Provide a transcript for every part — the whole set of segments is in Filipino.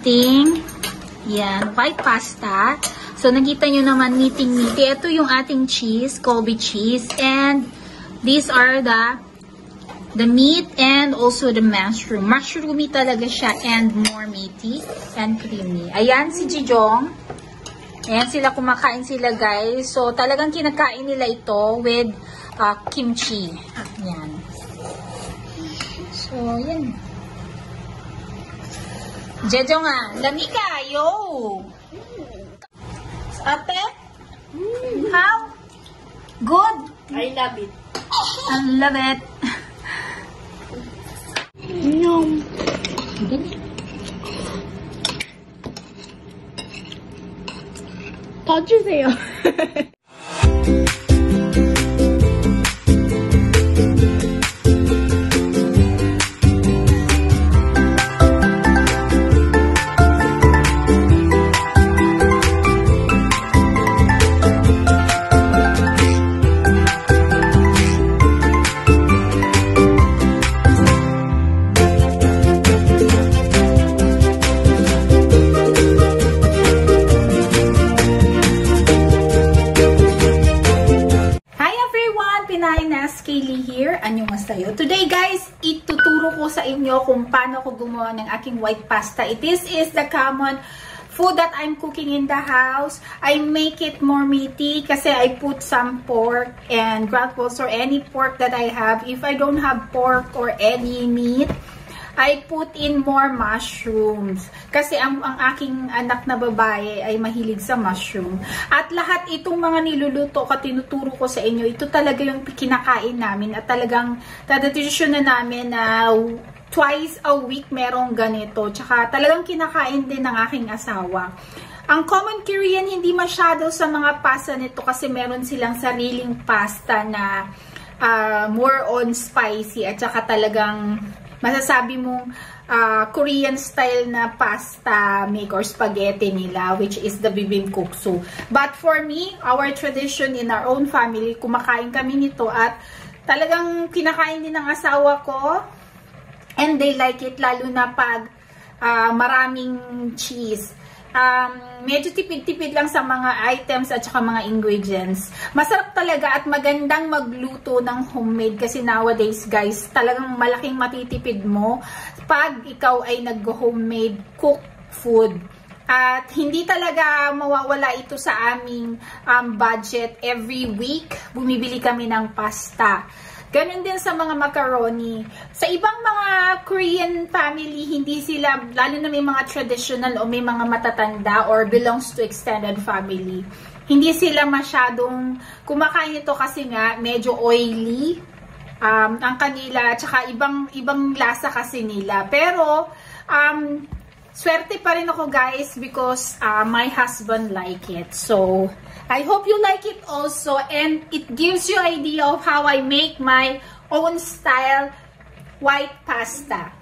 ating white pasta. So, nakita nyo naman, meaty. Ito yung ating cheese, Colby cheese. And these are the meat and also the mushroom. Mushroomy talaga siya and more meaty and creamy. Ayan si Jijong. Ayan sila, kumakain sila guys. So, talagang kinakain nila ito with kimchi. Ayan. So, yan. Jejo nga, lami ka, yo! Ate? How? Good? I love it. I love it. Yum. 더 주세요. Today guys, ituturo ko sa inyo kung paano ko gumawa ng aking white pasta. This is the common food that I'm cooking in the house. I make it more meaty kasi I put some pork and ground balls or any pork that I have. If I don't have pork or any meat, I put in more mushrooms. Kasi ang aking anak na babae ay mahilig sa mushroom. At lahat itong mga niluluto at tinuturo ko sa inyo, ito talaga yung kinakain namin. At talagang tradisyon na namin na twice a week merong ganito. Tsaka talagang kinakain din ng aking asawa. Ang common Korean, hindi masyado sa mga pasta nito kasi meron silang sariling pasta na more on spicy at saka talagang masasabi mong Korean style na pasta make or spaghetti nila, which is the bibimbapsu. But for me, our tradition in our own family, kumakain kami nito at talagang kinakain din ng asawa ko and they like it, lalo na pag maraming cheese. Medyo tipid-tipid lang sa mga items at saka mga ingredients. Masarap talaga at magandang magluto ng homemade kasi nowadays guys, talagang malaking matitipid mo pag ikaw ay nag-homemade cook food. At hindi talaga mawawala ito sa aming budget. Every week, bumibili kami ng pasta. Ganon din sa mga macaroni. Sa ibang mga Korean family, hindi sila, lalo na may mga traditional o may mga matatanda or belongs to extended family, hindi sila masyadong kumakain ito kasi nga medyo oily ang kanila, tsaka ibang lasa kasi nila. Pero, swerte pa rin ako guys because my husband like it. So, I hope you like it also and it gives you idea of how I make my own style white pasta.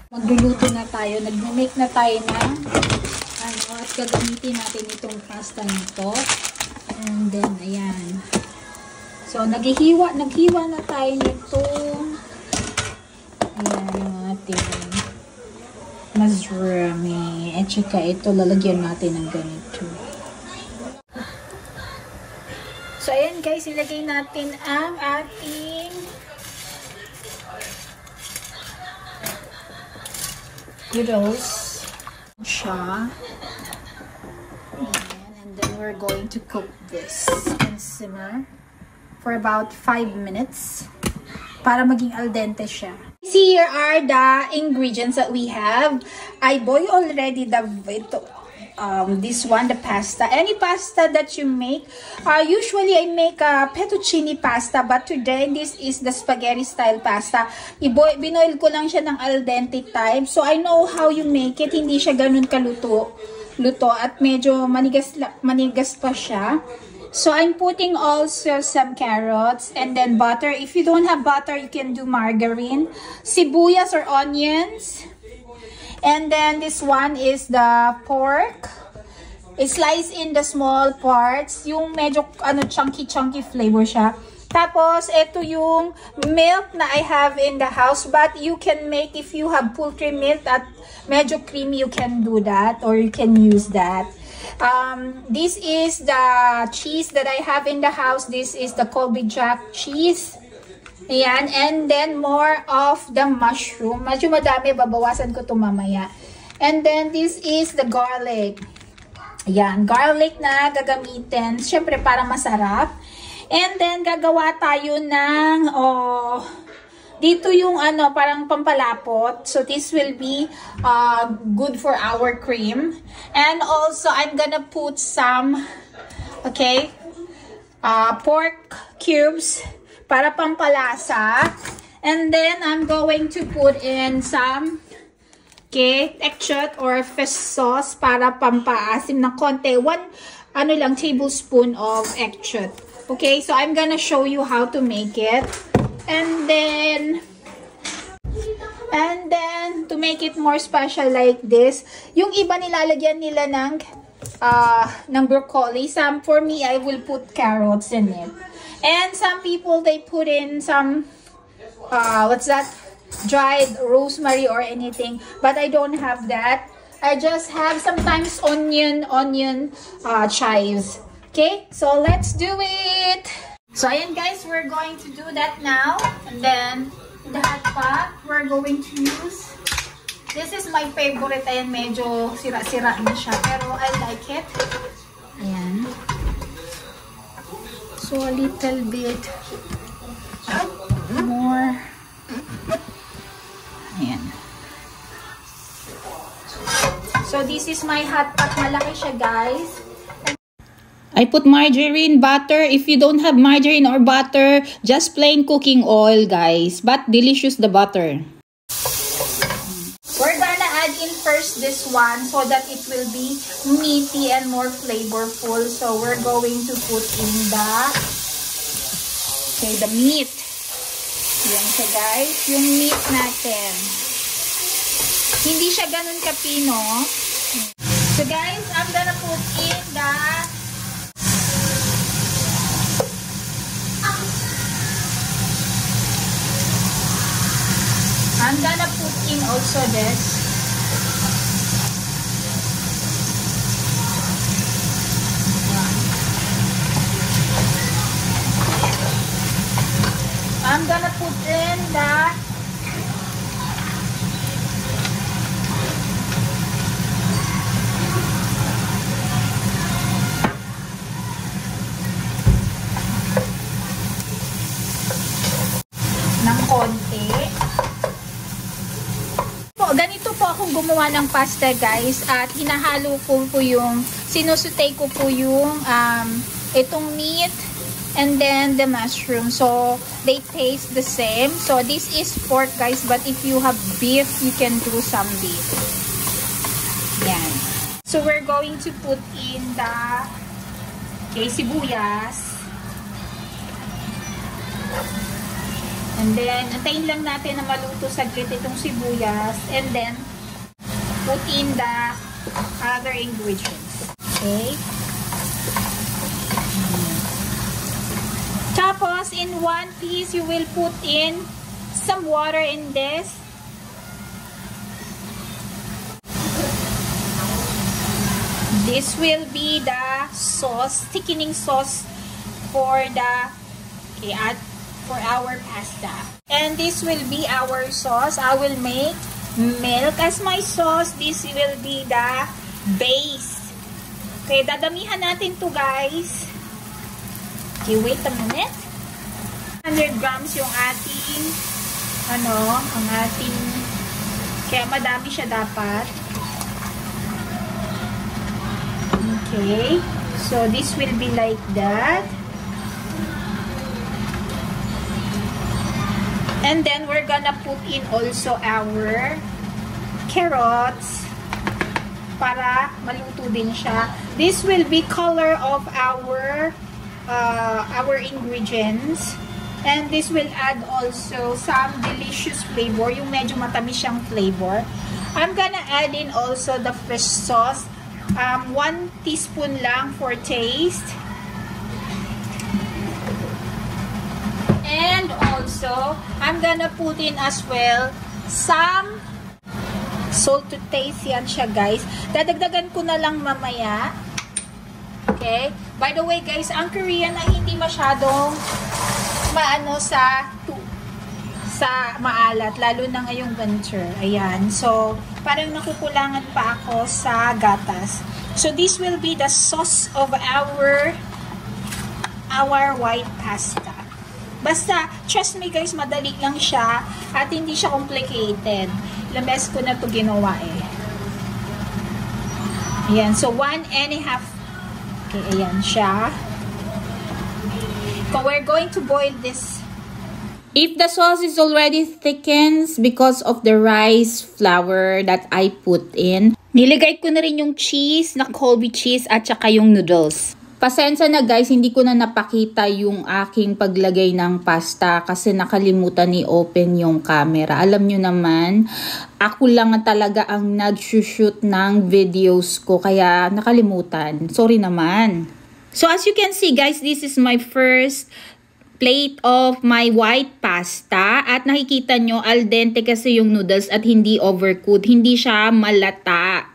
Magluluto na tayo. Nag-make na tayo ng at gagamitin natin itong pasta nito. And then, ayan. So, naghiwa na tayo nito. Ayan yung ating masrami. At saka ito, lalagyan natin ng ganito. So, ayan guys, ilagay natin ang ating noodles. Siya. And then we're going to cook this and simmer for about 5 minutes para maging al dente siya. Here are the ingredients that we have. I boil already this one, the pasta. Any pasta that you make. Usually I make a fettuccine pasta, but today this is the spaghetti style pasta. Binoil ko lang siya ng al dente type. So I know how you make it. Hindi siya ganun kaluto at medyo manigas pa siya. So I'm putting also some carrots and then butter. If you don't have butter, you can do margarine, sibuyas or onions. And then this one is the pork. Slice in the small parts. Yung medyo chunky flavor siya. Tapos, ito yung milk na I have in the house. But you can make, if you have poultry milk at medyo creamy, you can do that. Or you can use that. This is the cheese that I have in the house. This is the Colby Jack cheese. Ayan. And then, more of the mushroom. Medyo madami. Babawasan ko ito mamaya. And then, this is the garlic. Ayan. Garlic na gagamitin. Siyempre, para masarap. And then, gagawa tayo ng, dito yung parang pampalapot. So, this will be good for our cream. And also, I'm gonna put some, pork cubes para pampalasa. And then, I'm going to put in some, ketchup or fish sauce para pampaasim ng konti. One, tablespoon of ketchup. Okay, so I'm gonna show you how to make it. And then to make it more special like this, yung iba nilalagyan nila ng broccoli. For me, I will put carrots in it. And some people, they put in some, dried rosemary or anything. But I don't have that. I just have sometimes onion chives. Okay, so let's do it. So, ayan guys, we're going to do that now. And then, in the hot pot, we're going to use, this is my favorite. Ayan, medyo sira-sira na siya. Pero I like it. Ayan. So, a little bit more. Ayan. So, this is my hot pot. Malaki siya, guys. I put margarine, butter. If you don't have margarine or butter, just plain cooking oil, guys. But delicious the butter. We're gonna add in first this one so that it will be meaty and more flavorful. So we're going to put in the meat. Yan siya, guys. Yung meat natin. Hindi siya ganun kapino. So guys, I'm gonna put in I'm gonna put in also this. I'm gonna put in ng konti. Ganito po akong gumawa ng pasta, guys, at hinahalo ko po yung, sinusutay ko po yung itong meat and then the mushroom. So, they taste the same. So, this is pork, guys, but if you have beef, you can do some beef. Yan. So, we're going to put in sibuyas. And then, antayin lang natin na maluto saglit itong sibuyas. And then, put in the other ingredients. Okay? Tapos, in one piece, you will put in some water in this. This will be the sauce, thickening sauce for for our pasta. And this will be our sauce. I will make milk as my sauce. This will be the base. Okay, dadamihan natin to, guys. Okay, wait a minute. 100 grams yung ating kaya madami siya dapat. Okay, so this will be like that. And then, we're gonna put in also our carrots para maluto din siya. This will be color of our ingredients. And this will add also some delicious flavor. Yung medyo matamis siyang flavor. I'm gonna add in also the fish sauce. 1 teaspoon lang for taste. And also, I'm gonna put in as well some salt to taste. Yan siya, guys. Dadagdagan ko na lang mamaya. Okay? By the way, guys, ang Korean ay hindi masyadong maano sa maalat, lalo na ngayong winter. Ayan. So, parang nakukulangan pa ako sa gatas. So, this will be the sauce of our white pasta. Basta, trust me guys, madali lang siya at hindi siya complicated. Ilang beses ko na ito ginawa eh. Ayan. So, 1 1/2. Okay, ayan siya. So, we're going to boil this. If the sauce is already thickened because of the rice flour that I put in, niligay ko na rin yung cheese na Colby cheese at saka yung noodles. Pasensya na guys, hindi ko na napakita yung aking paglagay ng pasta kasi nakalimutan ni open yung camera. Alam nyo naman, ako lang talaga ang nag-shoot ng videos ko kaya nakalimutan. Sorry naman. So as you can see guys, this is my first plate of my white pasta at nakikita nyo al dente kasi yung noodles at hindi overcooked, hindi siya malata.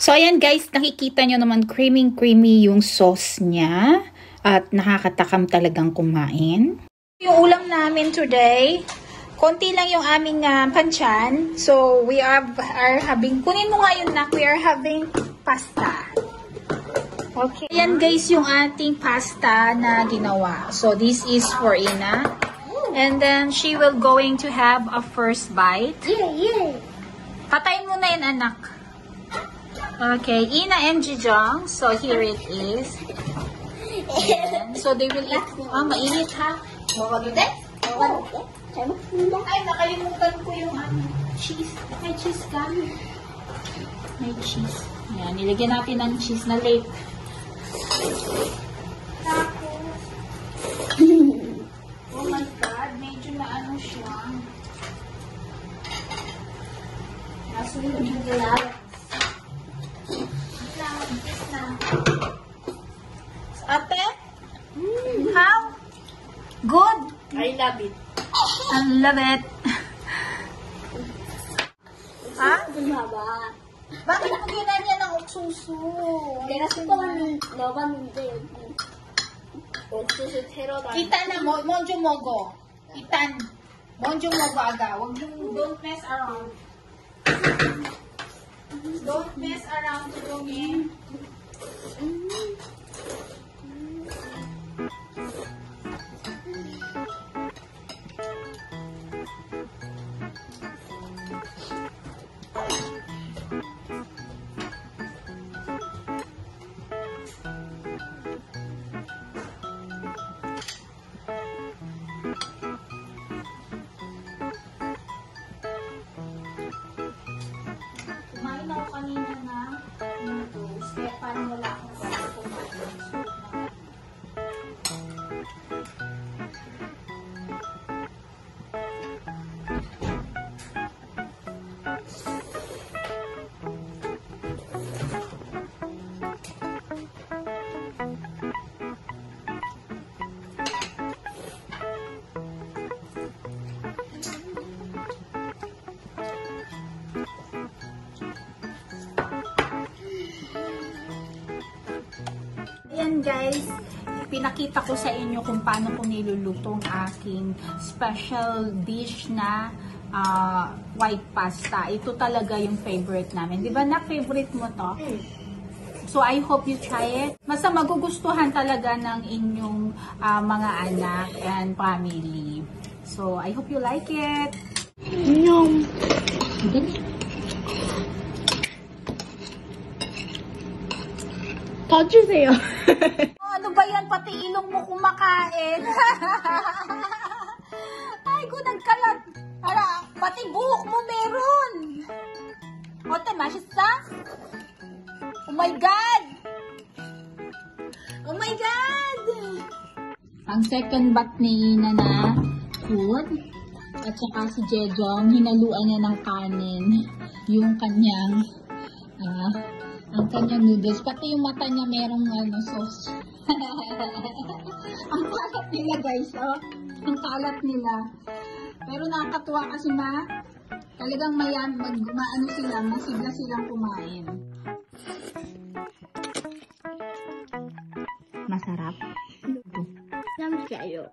So ayan guys, nakikita nyo naman creamy yung sauce niya at nakakatakam talagang kumain. Yung ulam namin today, konti lang yung aming panchan. So, we are having, kunin mo nga yun na, we are having pasta. Okay. Ayan guys, yung ating pasta na ginawa. So, this is for Ina. And then, she will going to have a first bite. Yeah. Patayin mo na yan, anak. Okay, Ina and Jijong. So, here it is. Ayan. So, they will eat. Mainit ha. Ay, nakalimutan ko yung cheese. May cheese kami. May cheese. Yan, nilagyan natin ng cheese na lake. Tapos, oh my God, medyo na ano siya. Nasunod yung glass. Ate? How? Good. I love it. I love it. Ha? Bumaba. Bakit mo ginanya ng 옥수수? 내가 뚜껑을 넣어봤는데 옥수수 테러다. Itan na, 먼저 먹어. Itan. 먼저 먹어, aga. Don't mess around. Don't mess around to me. Kumain ako kanina na noodles, kaya parang wala akong pala kumain. Ayan guys, pinakita ko sa inyo kung paano ko niluluto ang aking special dish na white pasta. Ito talaga yung favorite namin. Di ba na favorite mo to? So I hope you try it. Basta magugustuhan talaga ng inyong mga anak and family. So I hope you like it. Yum. 더 주세요. Ano ba yan? Pati ilong mo kumakain. Ay, nagkalat. Para, pati buhok mo meron. Ote, masista? Oh my God! Oh my God! Ang second bat ni Ina na food. At saka si Jejong, hinaluan niya ng kanin yung kanyang ang kanyang noodles. Pati yung mata niya merong sauce. Ang kalat nila guys, oh. Ang kalat nila. Pero nakakatuwa kasi talagang maano sila, masigla silang kumain. Masarap. Nam kayo.